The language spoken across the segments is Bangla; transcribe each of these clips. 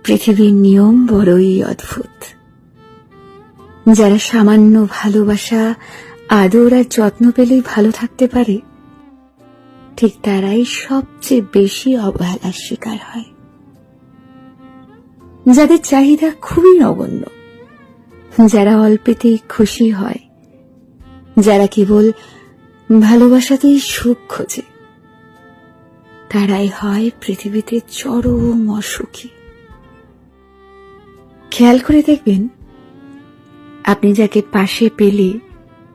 পৃথিবীর নিয়ম বড়ই অদ্ভুত। যারা সামান্য ভালোবাসা, আদর আর যত্ন পেলেই ভালো থাকতে পারে, ঠিক তারাই সবচেয়ে বেশি অবহেলার শিকার হয়। যাদের চাহিদা খুবই নগণ্য, যারা অল্পেতেই খুশি হয়, যারা কেবল ভালোবাসাতেই সুখ খোঁজে, তারাই হয় পৃথিবীতে চরম অসুখী। খেয়াল করে দেখবেন, আপনি যাকে পাশে পেলে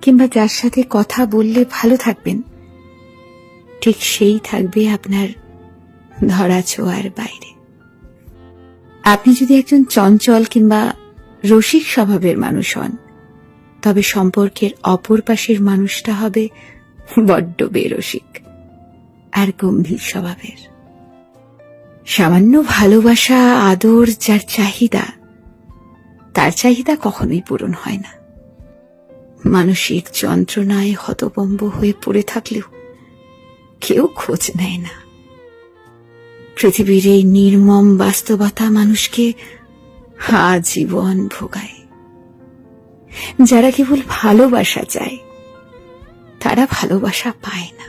কিংবা যার সাথে কথা বললে ভালো থাকবেন, ঠিক সেই থাকবে আপনার ধরা ছোঁয়ার বাইরে। আপনি যদি একজন চঞ্চল কিংবা রসিক স্বভাবের মানুষ হন, তবে সম্পর্কের অপর পাশের মানুষটা হবে বড্ড বেরসিক আর গম্ভীর স্বভাবের। সামান্য ভালোবাসা, আদর যার চাহিদা, তার চাহিদা কখনোই পূরণ হয় না। মানসিক যন্ত্রণায় হতভম্ব হয়ে পড়ে থাকলেও কেউ খোঁজ নেয় না। পৃথিবীর এই নির্মম বাস্তবতা মানুষকে আজীবন ভোগায়। যারা কেবল ভালোবাসা চায়, তারা ভালোবাসা পায় না।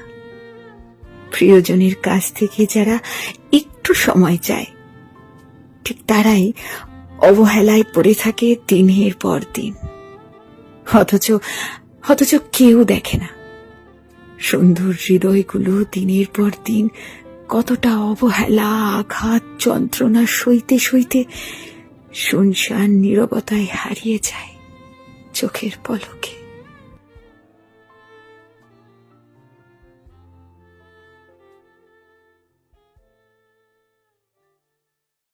প্রিয়জনের কাছ থেকে যারা একটু সময় চায়, ঠিক তারাই অবহেলায় পড়ে থাকে দিনের পর দিন। অথচ কেউ দেখে না সুন্দর হৃদয়গুলো দিনের পর দিন কতটা অবহেলা, আঘাত, যন্ত্রণা সইতে সইতে শুনশান নীরবতায় হারিয়ে যায় চোখের পলকে।